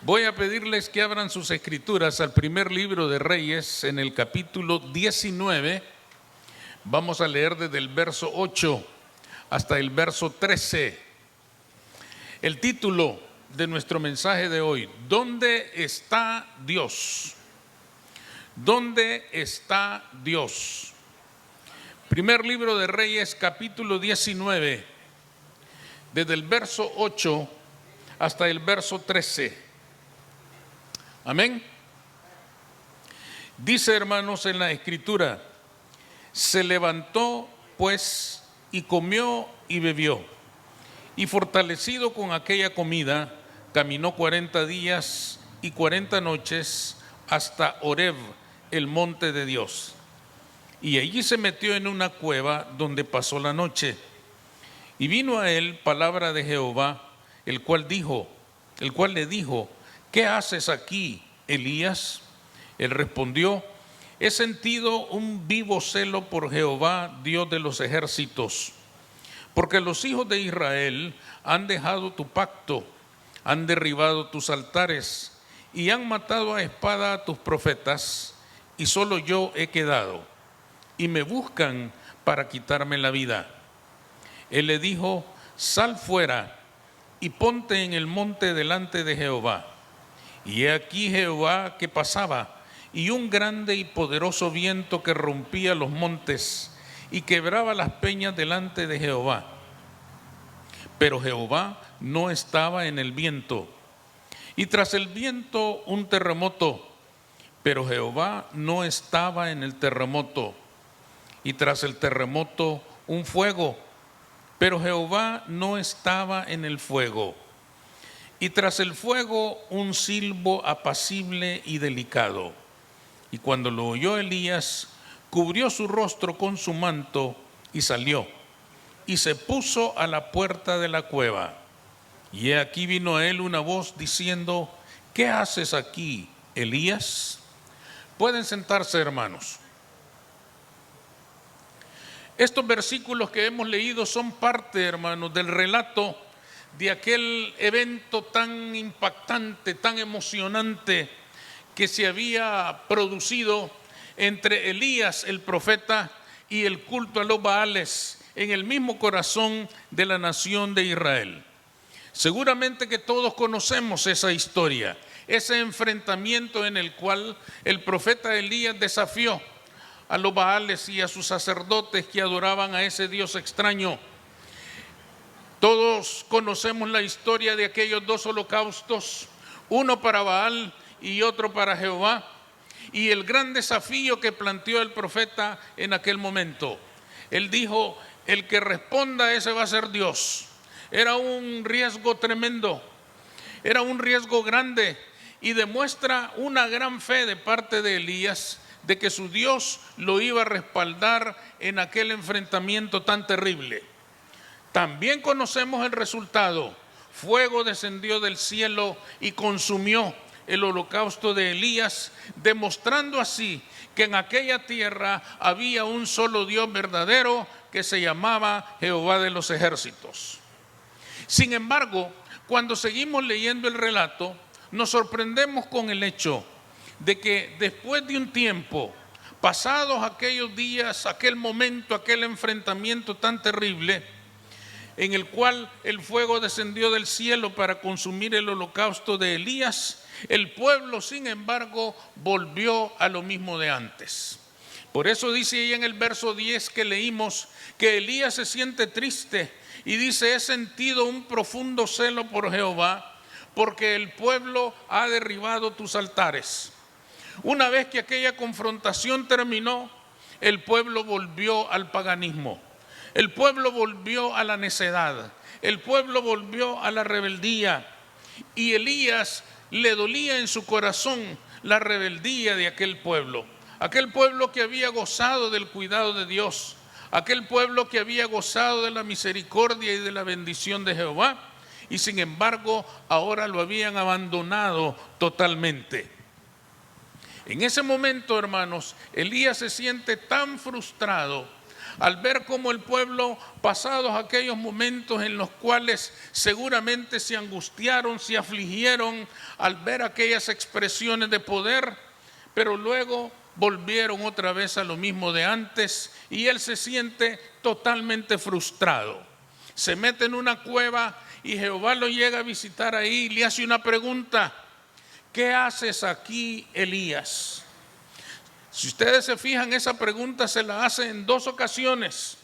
Voy a pedirles que abran sus escrituras al primer libro de Reyes, en el capítulo 19. Vamos a leer desde el verso 8 hasta el verso 13. El título de nuestro mensaje de hoy: ¿dónde está Dios? ¿Dónde está Dios? Primer libro de Reyes, capítulo 19, desde el verso 8 hasta el verso 13. Amén. Dice, hermanos, en la escritura: se levantó pues y comió y bebió, y fortalecido con aquella comida, caminó 40 días y 40 noches hasta Horeb, el monte de Dios. Y allí se metió en una cueva donde pasó la noche. Y vino a él palabra de Jehová, el cual le dijo: ¿qué haces aquí, Elías? Él respondió: he sentido un vivo celo por Jehová, Dios de los ejércitos, porque los hijos de Israel han dejado tu pacto, han derribado tus altares y han matado a espada a tus profetas, y solo yo he quedado, y me buscan para quitarme la vida. Él le dijo: sal fuera y ponte en el monte delante de Jehová. Y he aquí Jehová que pasaba, y un grande y poderoso viento que rompía los montes y quebraba las peñas delante de Jehová. Pero Jehová no estaba en el viento. Y tras el viento un terremoto, pero Jehová no estaba en el terremoto. Y tras el terremoto un fuego, pero Jehová no estaba en el fuego. Y tras el fuego un silbo apacible y delicado. Y cuando lo oyó Elías, cubrió su rostro con su manto y salió, y se puso a la puerta de la cueva. Y he aquí vino a él una voz diciendo: ¿qué haces aquí, Elías? Pueden sentarse, hermanos. Estos versículos que hemos leído son parte, hermanos, del relato de aquel evento tan impactante, tan emocionante que se había producido entre Elías el profeta y el culto a los Baales en el mismo corazón de la nación de Israel. Seguramente que todos conocemos esa historia, ese enfrentamiento en el cual el profeta Elías desafió a los Baales y a sus sacerdotes que adoraban a ese Dios extraño. Todos conocemos la historia de aquellos dos holocaustos, uno para Baal y otro para Jehová, y el gran desafío que planteó el profeta en aquel momento. Él dijo: el que responda, ese va a ser Dios. Era un riesgo tremendo, era un riesgo grande, y demuestra una gran fe de parte de Elías de que su Dios lo iba a respaldar en aquel enfrentamiento tan terrible. También conocemos el resultado: fuego descendió del cielo y consumió el holocausto de Elías, demostrando así que en aquella tierra había un solo Dios verdadero que se llamaba Jehová de los ejércitos. Sin embargo, cuando seguimos leyendo el relato, nos sorprendemos con el hecho de que después de un tiempo, pasados aquellos días, aquel momento, aquel enfrentamiento tan terrible, en el cual el fuego descendió del cielo para consumir el holocausto de Elías, el pueblo, sin embargo, volvió a lo mismo de antes. Por eso dice ahí en el verso 10 que leímos que Elías se siente triste y dice: he sentido un profundo celo por Jehová, porque el pueblo ha derribado tus altares. Una vez que aquella confrontación terminó, el pueblo volvió al paganismo. El pueblo volvió a la necedad, el pueblo volvió a la rebeldía, y Elías le dolía en su corazón la rebeldía de aquel pueblo que había gozado del cuidado de Dios, aquel pueblo que había gozado de la misericordia y de la bendición de Jehová, y sin embargo ahora lo habían abandonado totalmente. En ese momento, hermanos, Elías se siente tan frustrado, al ver cómo el pueblo, pasados aquellos momentos en los cuales seguramente se angustiaron, se afligieron al ver aquellas expresiones de poder, pero luego volvieron otra vez a lo mismo de antes y él se siente totalmente frustrado. Se mete en una cueva y Jehová lo llega a visitar ahí y le hace una pregunta: ¿qué haces aquí, Elías? Si ustedes se fijan, esa pregunta se la hace en 2 ocasiones.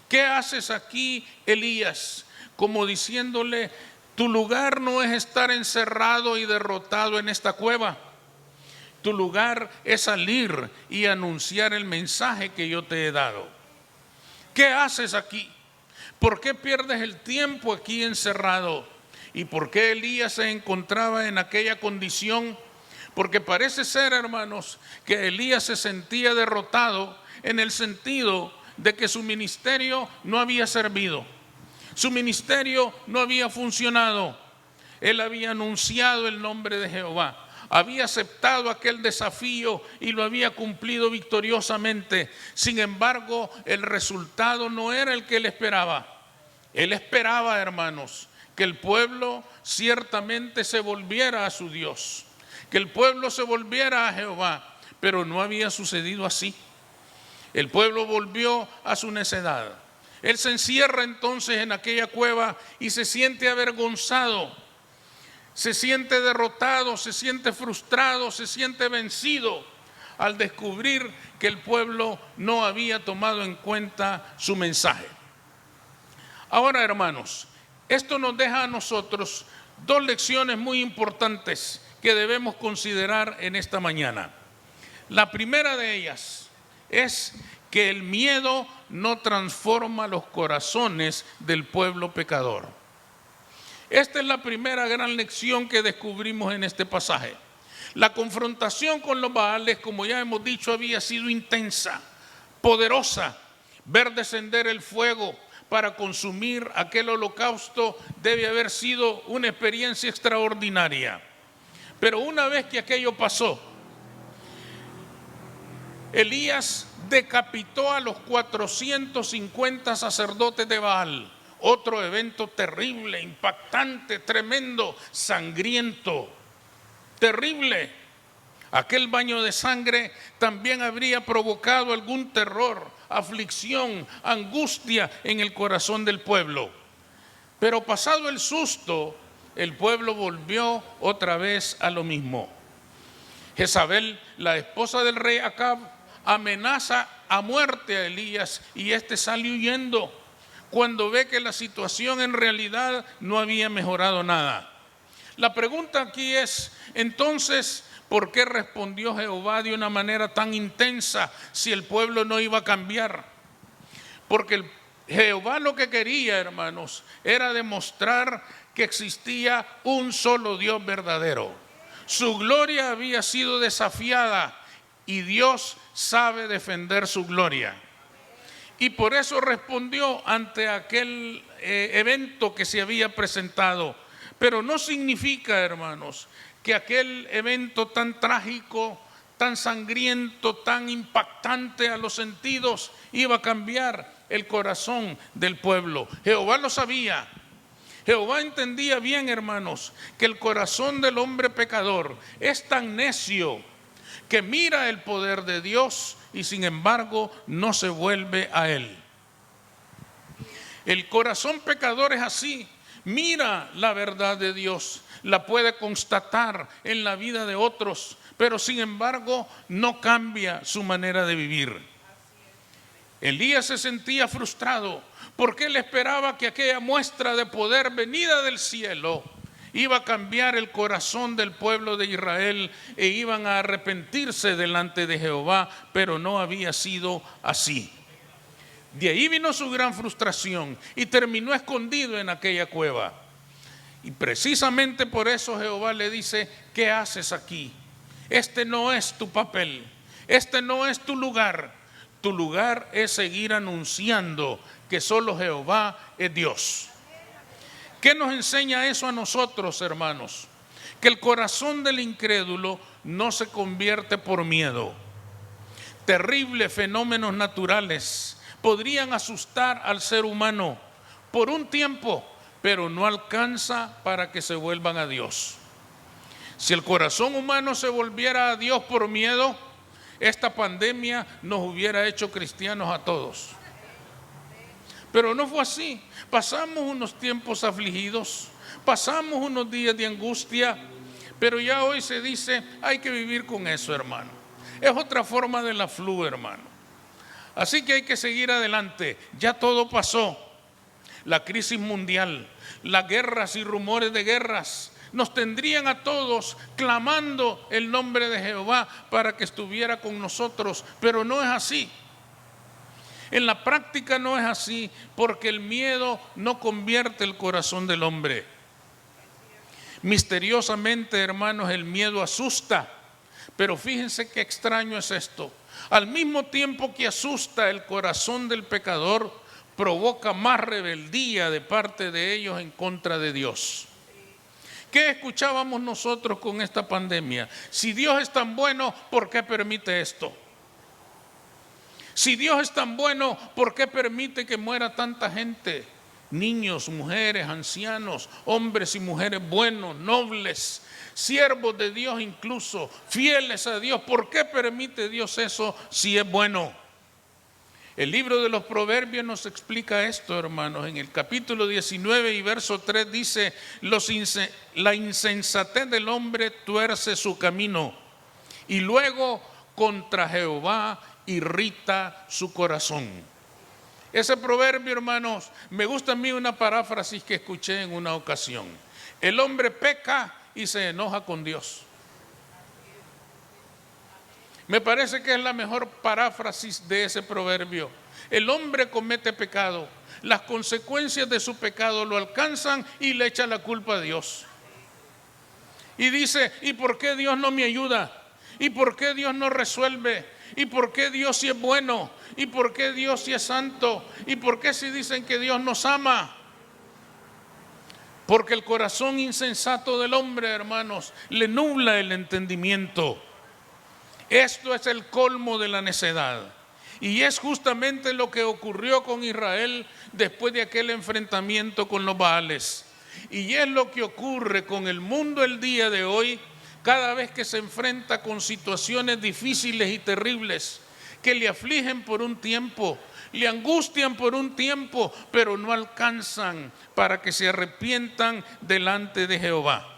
¿Qué haces aquí, Elías? Como diciéndole, tu lugar no es estar encerrado y derrotado en esta cueva. Tu lugar es salir y anunciar el mensaje que yo te he dado. ¿Qué haces aquí? ¿Por qué pierdes el tiempo aquí encerrado? ¿Y por qué Elías se encontraba en aquella condición? Porque parece ser, hermanos, que Elías se sentía derrotado en el sentido de que su ministerio no había servido. Su ministerio no había funcionado. Él había anunciado el nombre de Jehová. Había aceptado aquel desafío y lo había cumplido victoriosamente. Sin embargo, el resultado no era el que él esperaba. Él esperaba, hermanos, que el pueblo ciertamente se volviera a su Dios, que el pueblo se volviera a Jehová, pero no había sucedido así. El pueblo volvió a su necedad. Él se encierra entonces en aquella cueva y se siente avergonzado, se siente derrotado, se siente frustrado, se siente vencido al descubrir que el pueblo no había tomado en cuenta su mensaje. Ahora, hermanos, esto nos deja a nosotros 2 lecciones muy importantes que debemos considerar en esta mañana. La primera de ellas es que el miedo no transforma los corazones del pueblo pecador. Esta es la primera gran lección que descubrimos en este pasaje. La confrontación con los Baales, como ya hemos dicho, había sido intensa, poderosa. Ver descender el fuego para consumir aquel holocausto debe haber sido una experiencia extraordinaria. Pero una vez que aquello pasó, Elías decapitó a los 450 sacerdotes de Baal. Otro evento terrible, impactante, tremendo, sangriento, terrible. Aquel baño de sangre también habría provocado algún terror, aflicción, angustia en el corazón del pueblo. Pero pasado el susto, el pueblo volvió otra vez a lo mismo. Jezabel, la esposa del rey Acab, amenaza a muerte a Elías y éste sale huyendo cuando ve que la situación en realidad no había mejorado nada. La pregunta aquí es, entonces, ¿por qué respondió Jehová de una manera tan intensa si el pueblo no iba a cambiar? Porque Jehová lo que quería, hermanos, era demostrar que existía un solo Dios verdadero. Su gloria había sido desafiada y Dios sabe defender su gloria. Y por eso respondió ante aquel evento que se había presentado. Pero no significa, hermanos, que aquel evento tan trágico, tan sangriento, tan impactante a los sentidos iba a cambiar el corazón del pueblo. Jehová lo sabía. Jehová entendía bien, hermanos, que el corazón del hombre pecador es tan necio que mira el poder de Dios y sin embargo no se vuelve a él. El corazón pecador es así. Mira la verdad de Dios, la puede constatar en la vida de otros, pero sin embargo no cambia su manera de vivir. Elías se sentía frustrado porque él esperaba que aquella muestra de poder venida del cielo iba a cambiar el corazón del pueblo de Israel e iban a arrepentirse delante de Jehová, pero no había sido así. De ahí vino su gran frustración y terminó escondido en aquella cueva. Y precisamente por eso Jehová le dice, ¿qué haces aquí? Este no es tu papel, este no es tu lugar. Tu lugar es seguir anunciando que solo Jehová es Dios. ¿Qué nos enseña eso a nosotros, hermanos? Que el corazón del incrédulo no se convierte por miedo. Terribles fenómenos naturales podrían asustar al ser humano por un tiempo, pero no alcanza para que se vuelvan a Dios. Si el corazón humano se volviera a Dios por miedo, esta pandemia nos hubiera hecho cristianos a todos. Pero no fue así. Pasamos unos tiempos afligidos, pasamos unos días de angustia, pero ya hoy se dice, hay que vivir con eso, hermano. Es otra forma de la flu, hermano. Así que hay que seguir adelante. Ya todo pasó. La crisis mundial, las guerras y rumores de guerras nos tendrían a todos clamando el nombre de Jehová para que estuviera con nosotros, pero no es así. En la práctica no es así, porque el miedo no convierte el corazón del hombre. Misteriosamente, hermanos, el miedo asusta, pero fíjense qué extraño es esto. Al mismo tiempo que asusta el corazón del pecador, provoca más rebeldía de parte de ellos en contra de Dios. ¿Qué escuchábamos nosotros con esta pandemia? Si Dios es tan bueno, ¿por qué permite esto? Si Dios es tan bueno, ¿por qué permite que muera tanta gente? Niños, mujeres, ancianos, hombres y mujeres buenos, nobles, siervos de Dios incluso, fieles a Dios. ¿Por qué permite Dios eso si es bueno? El libro de los Proverbios nos explica esto, hermanos. En el capítulo 19 y verso 3 dice, la insensatez del hombre tuerce su camino y luego contra Jehová irrita su corazón. Ese proverbio, hermanos, me gusta a mí una paráfrasis que escuché en una ocasión. El hombre peca y se enoja con Dios. Me parece que es la mejor paráfrasis de ese proverbio. El hombre comete pecado, las consecuencias de su pecado lo alcanzan y le echa la culpa a Dios. Y dice, ¿y por qué Dios no me ayuda? ¿Y por qué Dios no resuelve? ¿Y por qué Dios sí es bueno? ¿Y por qué Dios sí es santo? ¿Y por qué si dicen que Dios nos ama? Porque el corazón insensato del hombre, hermanos, le nubla el entendimiento. Esto es el colmo de la necedad. Y es justamente lo que ocurrió con Israel después de aquel enfrentamiento con los Baales. Y es lo que ocurre con el mundo el día de hoy, cada vez que se enfrenta con situaciones difíciles y terribles, que le afligen por un tiempo, le angustian por un tiempo, pero no alcanzan para que se arrepientan delante de Jehová.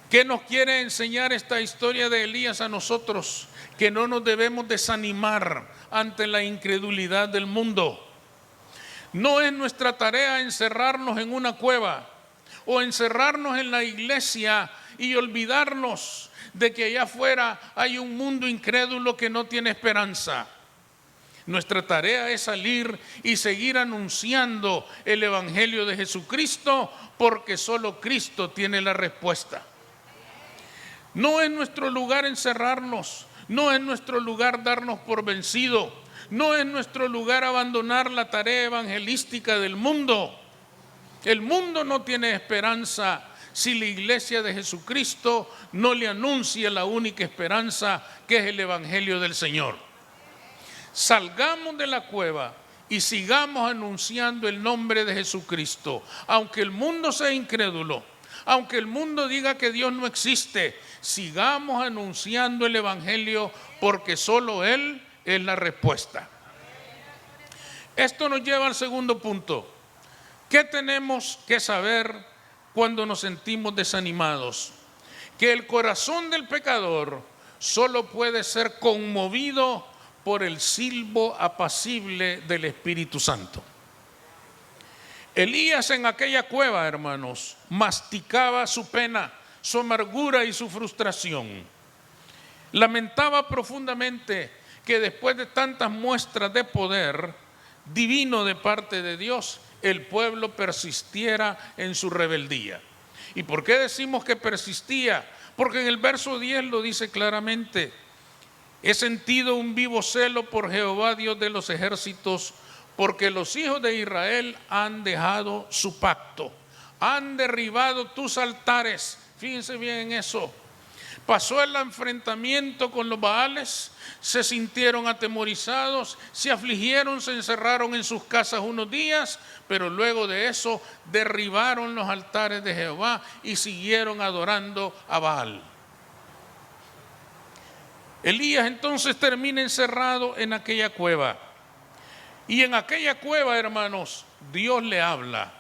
¿Qué nos quiere enseñar esta historia de Elías a nosotros? Que no nos debemos desanimar ante la incredulidad del mundo. No es nuestra tarea encerrarnos en una cueva o encerrarnos en la iglesia y olvidarnos de que allá afuera hay un mundo incrédulo que no tiene esperanza. Nuestra tarea es salir y seguir anunciando el Evangelio de Jesucristo, porque solo Cristo tiene la respuesta. No es nuestro lugar encerrarnos, no es nuestro lugar darnos por vencido, no es nuestro lugar abandonar la tarea evangelística del mundo. El mundo no tiene esperanza si la iglesia de Jesucristo no le anuncia la única esperanza, que es el Evangelio del Señor. Salgamos de la cueva y sigamos anunciando el nombre de Jesucristo, aunque el mundo sea incrédulo. Aunque el mundo diga que Dios no existe, sigamos anunciando el Evangelio, porque solo Él es la respuesta. Esto nos lleva al segundo punto. ¿Qué tenemos que saber cuando nos sentimos desanimados? Que el corazón del pecador solo puede ser conmovido por el silbo apacible del Espíritu Santo. Elías en aquella cueva, hermanos, masticaba su pena, su amargura y su frustración. Lamentaba profundamente que después de tantas muestras de poder divino de parte de Dios, el pueblo persistiera en su rebeldía. ¿Y por qué decimos que persistía? Porque en el verso 10 lo dice claramente: he sentido un vivo celo por Jehová, Dios de los ejércitos, porque los hijos de Israel han dejado su pacto, han derribado tus altares. Fíjense bien en eso. Pasó el enfrentamiento con los Baales, se sintieron atemorizados, se afligieron, se encerraron en sus casas unos días, pero luego de eso derribaron los altares de Jehová y siguieron adorando a Baal. Elías entonces termina encerrado en aquella cueva. Y en aquella cueva, hermanos, Dios le habla.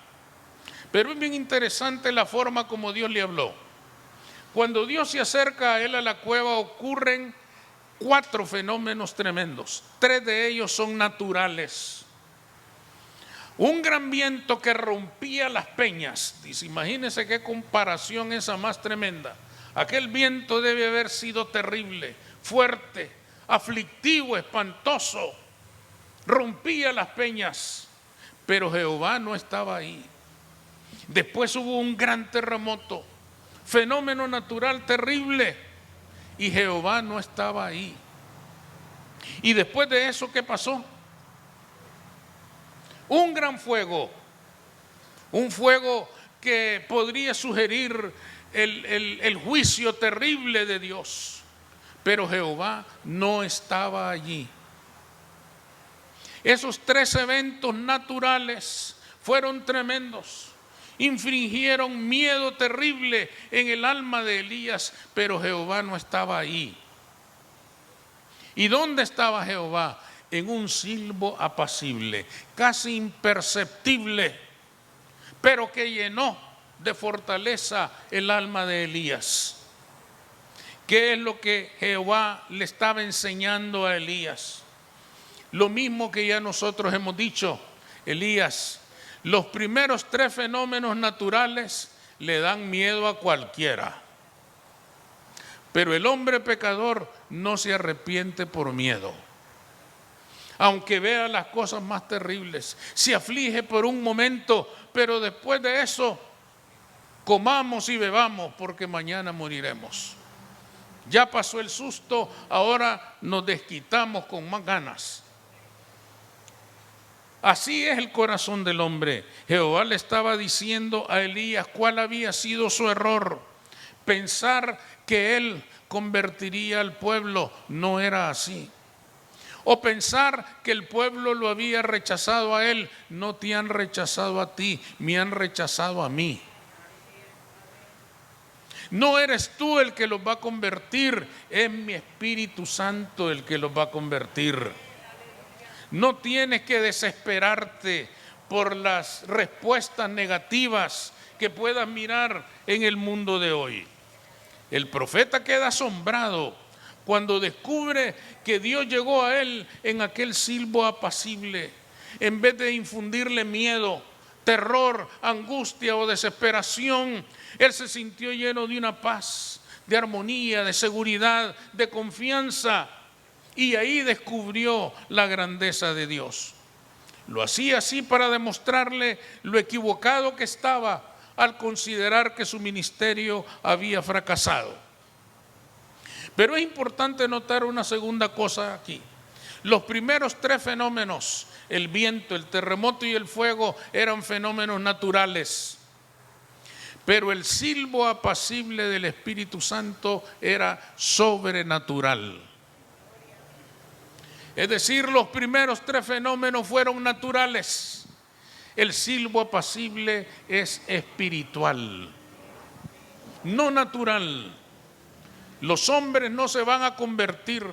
Pero es bien interesante la forma como Dios le habló. Cuando Dios se acerca a él a la cueva, ocurren 4 fenómenos tremendos. 3 de ellos son naturales. Un gran viento que rompía las peñas. Dice, imagínense qué comparación esa más tremenda. Aquel viento debe haber sido terrible, fuerte, aflictivo, espantoso. Rompía las peñas, pero Jehová no estaba ahí. Después hubo un gran terremoto, fenómeno natural terrible, y Jehová no estaba ahí. Y después de eso, ¿qué pasó? Un gran fuego, un fuego que podría sugerir el juicio terrible de Dios, pero Jehová no estaba allí. Esos 3 eventos naturales fueron tremendos. Infringieron miedo terrible en el alma de Elías, pero Jehová no estaba ahí. ¿Y dónde estaba Jehová? En un silbo apacible, casi imperceptible, pero que llenó de fortaleza el alma de Elías. ¿Qué es lo que Jehová le estaba enseñando a Elías? Lo mismo que ya nosotros hemos dicho. Elías, los primeros 3 fenómenos naturales le dan miedo a cualquiera. Pero el hombre pecador no se arrepiente por miedo. Aunque vea las cosas más terribles, se aflige por un momento, pero después de eso, comamos y bebamos porque mañana moriremos. Ya pasó el susto, ahora nos desquitamos con más ganas. Así es el corazón del hombre. Jehová le estaba diciendo a Elías cuál había sido su error. Pensar que él convertiría al pueblo no era así. O pensar que el pueblo lo había rechazado a él. No te han rechazado a ti, me han rechazado a mí. No eres tú el que los va a convertir, es mi Espíritu Santo el que los va a convertir. No tienes que desesperarte por las respuestas negativas que puedas mirar en el mundo de hoy. El profeta queda asombrado cuando descubre que Dios llegó a él en aquel silbo apacible. En vez de infundirle miedo, terror, angustia o desesperación, él se sintió lleno de una paz, de armonía, de seguridad, de confianza. Y ahí descubrió la grandeza de Dios. Lo hacía así para demostrarle lo equivocado que estaba al considerar que su ministerio había fracasado. Pero es importante notar una segunda cosa aquí. Los primeros 3 fenómenos, el viento, el terremoto y el fuego, eran fenómenos naturales. Pero el silbo apacible del Espíritu Santo era sobrenatural. Es decir, los primeros 3 fenómenos fueron naturales. El silbo apacible es espiritual, no natural. Los hombres no se van a convertir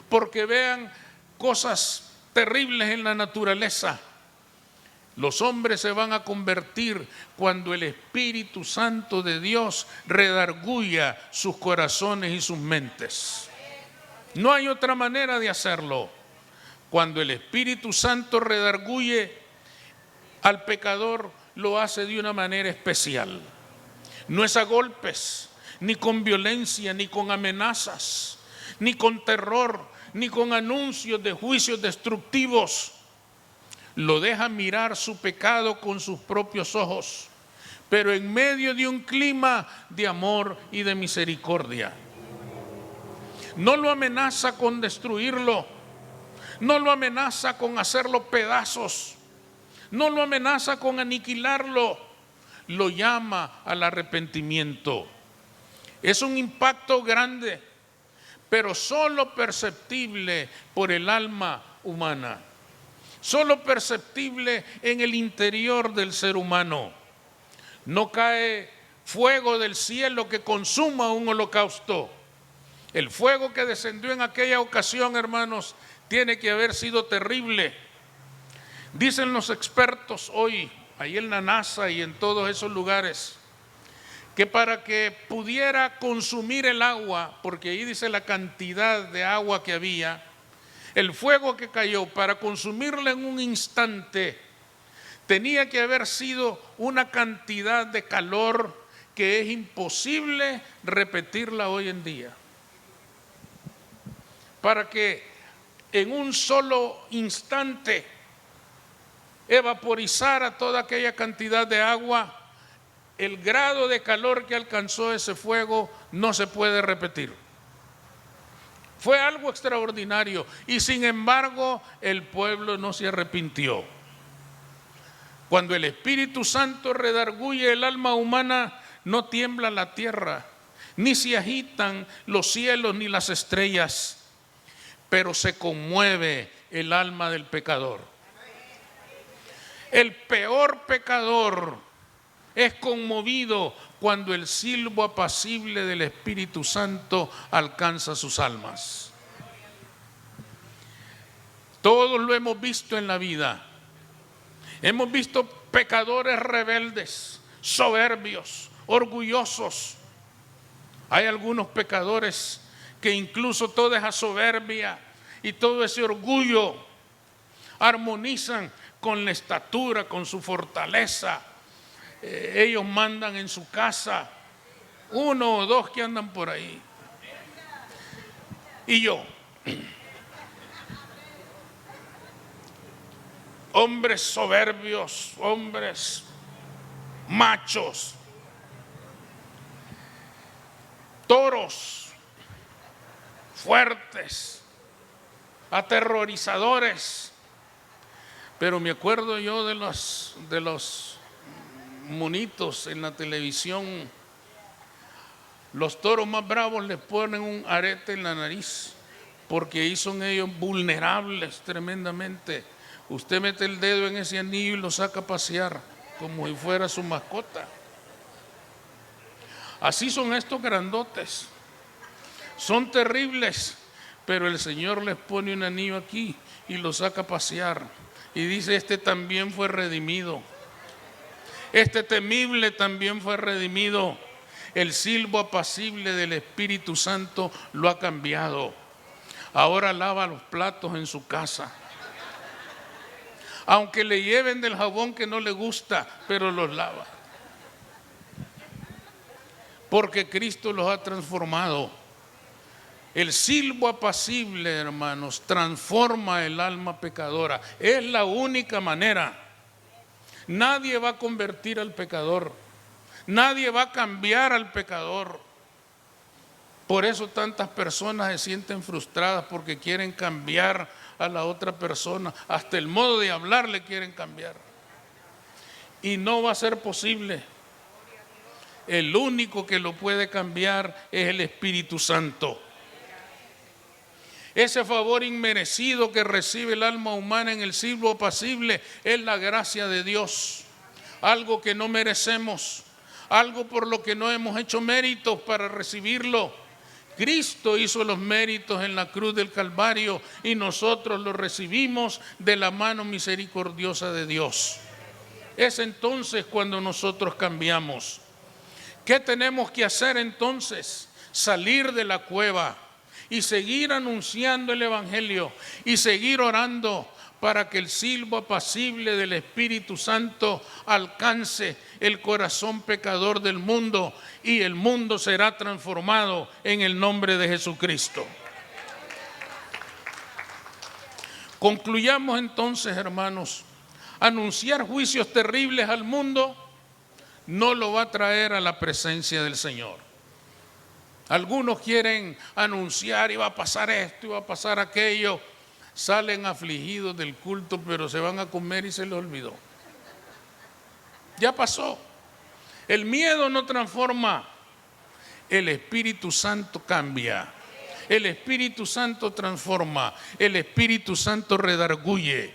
porque vean cosas terribles en la naturaleza. Los hombres se van a convertir cuando el Espíritu Santo de Dios redarguya sus corazones y sus mentes. No hay otra manera de hacerlo. Cuando el Espíritu Santo redarguye al pecador, lo hace de una manera especial. No es a golpes, ni con violencia, ni con amenazas, ni con terror, ni con anuncios de juicios destructivos. Lo deja mirar su pecado con sus propios ojos, pero en medio de un clima de amor y de misericordia. No lo amenaza con destruirlo, no lo amenaza con hacerlo pedazos, no lo amenaza con aniquilarlo, lo llama al arrepentimiento. Es un impacto grande, pero solo perceptible por el alma humana, solo perceptible en el interior del ser humano. No cae fuego del cielo que consuma un holocausto. El fuego que descendió en aquella ocasión, hermanos, tiene que haber sido terrible. Dicen los expertos hoy, ahí en la NASA y en todos esos lugares, que para que pudiera consumir el agua, porque ahí dice la cantidad de agua que había, el fuego que cayó, para consumirla en un instante, tenía que haber sido una cantidad de calor que es imposible repetirla hoy en día. Para que en un solo instante evaporizara toda aquella cantidad de agua, el grado de calor que alcanzó ese fuego no se puede repetir. Fue algo extraordinario y sin embargo el pueblo no se arrepintió. Cuando el Espíritu Santo redarguye el alma humana, no tiembla la tierra, ni se agitan los cielos ni las estrellas, pero se conmueve el alma del pecador. El peor pecador es conmovido cuando el silbo apacible del Espíritu Santo alcanza sus almas. Todos lo hemos visto en la vida. Hemos visto pecadores rebeldes, soberbios, orgullosos. Hay algunos pecadores que incluso toda esa soberbia y todo ese orgullo armonizan con la estatura, con su fortaleza. Ellos mandan en su casa, uno o dos que andan por ahí. Y yo, hombres soberbios, hombres machos, toros fuertes, aterrorizadores. Pero me acuerdo yo de los monitos en la televisión. Los toros más bravos les ponen un arete en la nariz, porque ahí son ellos vulnerables tremendamente. Usted mete el dedo en ese anillo y lo saca a pasear como si fuera su mascota. Así son estos grandotes. Son terribles, pero el Señor les pone un anillo aquí y lo saca a pasear. Y dice, este también fue redimido. Este temible también fue redimido. El silbo apacible del Espíritu Santo lo ha cambiado. Ahora lava los platos en su casa. Aunque le lleven del jabón que no le gusta, pero los lava. Porque Cristo los ha transformado. El silbo apacible, hermanos, transforma el alma pecadora. Es la única manera. Nadie va a convertir al pecador. Nadie va a cambiar al pecador. Por eso tantas personas se sienten frustradas porque quieren cambiar a la otra persona. Hasta el modo de hablar le quieren cambiar. Y no va a ser posible. El único que lo puede cambiar es el Espíritu Santo. Ese favor inmerecido que recibe el alma humana en el silbo apacible es la gracia de Dios. Algo que no merecemos, algo por lo que no hemos hecho méritos para recibirlo. Cristo hizo los méritos en la cruz del Calvario y nosotros los recibimos de la mano misericordiosa de Dios. Es entonces cuando nosotros cambiamos. ¿Qué tenemos que hacer entonces? Salir de la cueva y seguir anunciando el Evangelio y seguir orando para que el silbo apacible del Espíritu Santo alcance el corazón pecador del mundo y el mundo será transformado en el nombre de Jesucristo. Concluyamos entonces, hermanos, anunciar juicios terribles al mundo no lo va a traer a la presencia del Señor. Algunos quieren anunciar y va a pasar esto y va a pasar aquello. Salen afligidos del culto, pero se van a comer y se les olvidó. Ya pasó. El miedo no transforma. el Espíritu Santo cambia. El Espíritu Santo transforma. El Espíritu Santo redarguye.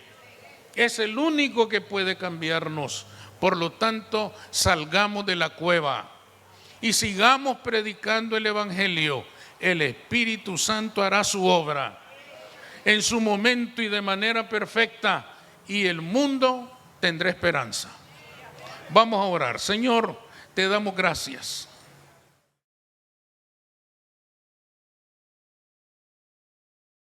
Es el único que puede cambiarnos. Por lo tanto, salgamos de la cueva y sigamos predicando el Evangelio. El Espíritu Santo hará su obra en su momento y de manera perfecta, y el mundo tendrá esperanza. Vamos a orar. Señor, te damos gracias